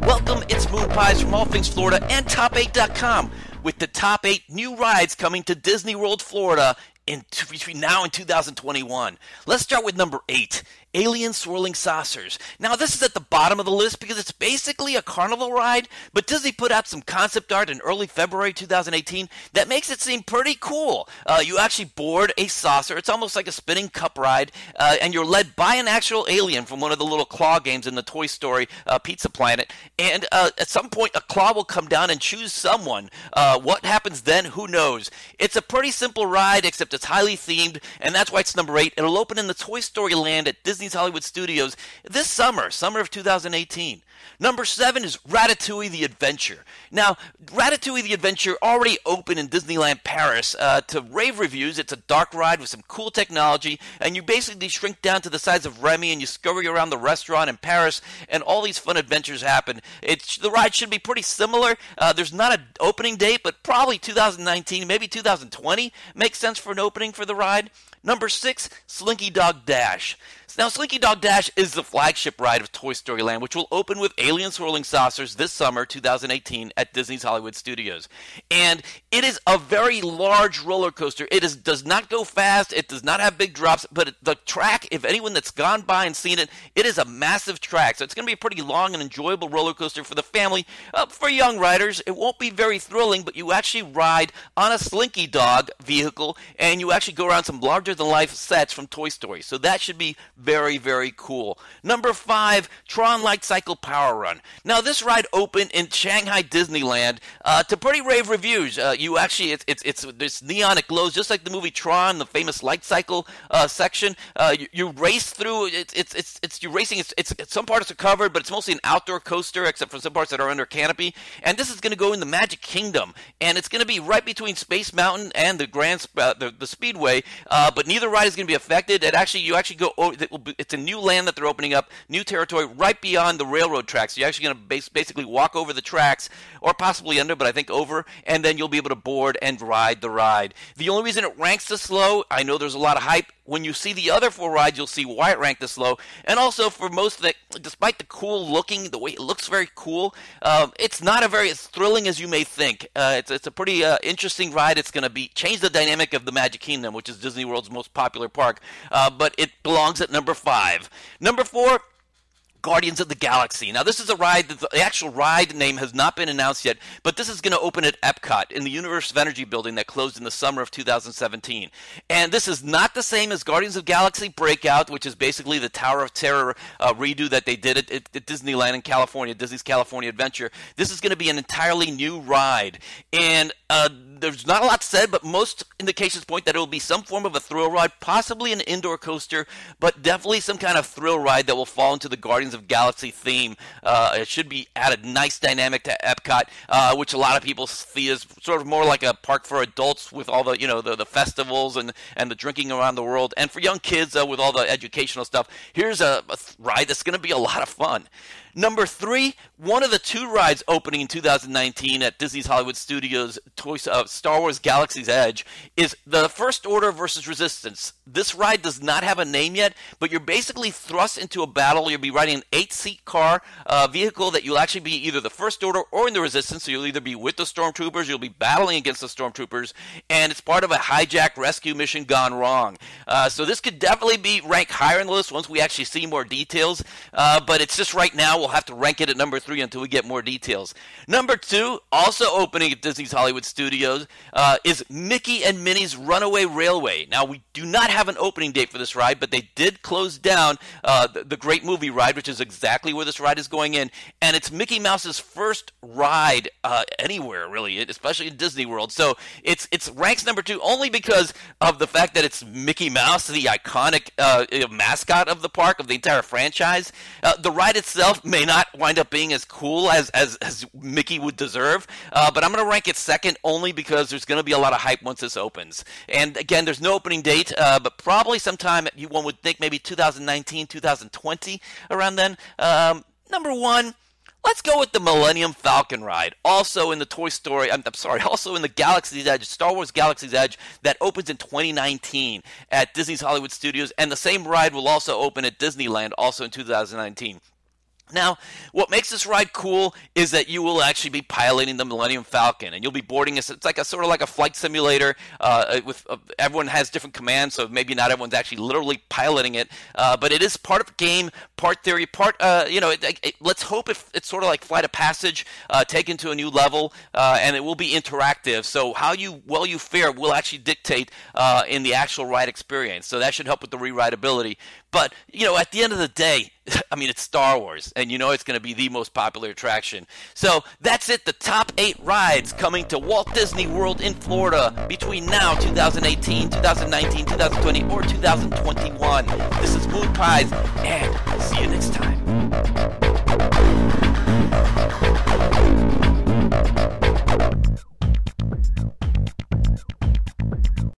Welcome, it's Moon Pies from All Things Florida and Top8.com with the top 8 new rides coming to Disney World, Florida between now and 2021. Let's start with number 8. Alien Swirling Saucers. Now, this is at the bottom of the list because it's basically a carnival ride, but Disney put out some concept art in early February 2018 that makes it seem pretty cool. You actually board a saucer. It's almost like a spinning cup ride, and you're led by an actual alien from one of the little claw games in the Toy Story Pizza Planet. And at some point, a claw will come down and choose someone. What happens then? Who knows? It's a pretty simple ride, except it's highly themed, and that's why it's number 8. It'll open in the Toy Story Land at Disney's Hollywood Studios this summer of 2018. Number 7 is Ratatouille the Adventure. Now, Ratatouille the Adventure already opened in Disneyland Paris to rave reviews. It's a dark ride with some cool technology, and you basically shrink down to the size of Remy, and you scurry around the restaurant in Paris, and all these fun adventures happen. The ride should be pretty similar. There's not an opening date, but probably 2019, maybe 2020 makes sense for an opening for the ride. Number 6, Slinky Dog Dash. Now, Slinky Dog Dash is the flagship ride of Toy Story Land, which will open with Alien Swirling Saucers this summer, 2018, at Disney's Hollywood Studios. And it is a very large roller coaster. It does not go fast. It does not have big drops. But the track, if anyone that's gone by and seen it, it is a massive track. So it's going to be a pretty long and enjoyable roller coaster for the family. For young riders, it won't be very thrilling, but you actually ride on a Slinky Dog vehicle, and you actually go around some larger-than-life sets from Toy Story. So that should be very, very cool. Number 5, Tron Light Cycle Power Run. Now, this ride opened in Shanghai Disneyland to pretty rave reviews. It's this neon, it glows just like the movie Tron, the famous light cycle section. You race through. You're racing. It's some parts are covered, but it's mostly an outdoor coaster, except for some parts that are under canopy. And this is going to go in the Magic Kingdom, and it's going to be right between Space Mountain and the Speedway. But neither ride is going to be affected. You actually go over. It's a new land that they're opening up, new territory right beyond the railroad tracks. So you're actually going to basically walk over the tracks, or possibly under, but I think over, and then you'll be able to board and ride the ride. The only reason it ranks this low, I know there's a lot of hype. When you see the other 4 rides, you'll see why it ranked this low. And also, for most of it, despite the cool looking, the way it looks very cool, it's not as thrilling as you may think. It's a pretty interesting ride. It's going to change the dynamic of the Magic Kingdom, which is Disney World's most popular park. But it belongs at number 5. Number 4, Guardians of the Galaxy. Now, this is a ride that the actual ride name has not been announced yet, but this is going to open at Epcot in the Universe of Energy building that closed in the summer of 2017. And this is not the same as Guardians of the Galaxy Breakout, which is basically the Tower of Terror redo that they did at Disneyland in California, Disney's California Adventure. This is going to be an entirely new ride. And there's not a lot said, but most indications point that it will be some form of a thrill ride, possibly an indoor coaster, but definitely some kind of thrill ride that will fall into the Guardians of Galaxy theme. It should be add a nice dynamic to Epcot, which a lot of people see as sort of more like a park for adults with all the the festivals and the drinking around the world, and for young kids with all the educational stuff. Here's a ride that's going to be a lot of fun. Number 3, one of the 2 rides opening in 2019 at Disney's Hollywood Studios, Star Wars Galaxy's Edge, is the First Order versus Resistance. This ride does not have a name yet, but you're basically thrust into a battle. You'll be riding an 8-seat car vehicle that you'll actually be either the First Order or in the Resistance, so you'll either be with the Stormtroopers, you'll be battling against the Stormtroopers, and it's part of a hijack rescue mission gone wrong. So this could definitely be ranked higher in the list once we actually see more details, but it's just right now we'll have to rank it at number 3 until we get more details. Number 2, also opening at Disney's Hollywood Studios, is Mickey and Minnie's Runaway Railway. Now, we do not have an opening date for this ride, but they did close down the Great Movie Ride, which is exactly where this ride is going in, and it's Mickey Mouse's first ride anywhere, really, especially in Disney World. So it's ranks number 2 only because of the fact that it's Mickey Mouse, the iconic mascot of the park, of the entire franchise. The ride itself may not wind up being as cool as Mickey would deserve, but I'm going to rank it second only because there's going to be a lot of hype once this opens. And again, there's no opening date, but probably sometime, one would think maybe 2019, 2020, around then. Number 1, let's go with the Millennium Falcon ride, also in the also in the Galaxy's Edge, Star Wars Galaxy's Edge, that opens in 2019 at Disney's Hollywood Studios, and the same ride will also open at Disneyland also in 2019. Now, what makes this ride cool is that you will actually be piloting the Millennium Falcon, and you'll be boarding it's like a sort of like a flight simulator. With everyone has different commands, so maybe not everyone's actually literally piloting it, but it is part of game, part theory, part let's hope it's sort of like Flight of Passage, taken to a new level, and it will be interactive. So how you fare will actually dictate in the actual ride experience. So that should help with the rewritability. But, at the end of the day, I mean, it's Star Wars, and it's going to be the most popular attraction. So that's it, the top 8 rides coming to Walt Disney World in Florida between now, 2018, 2019, 2020, or 2021. This is Moon Pies, and see you next time.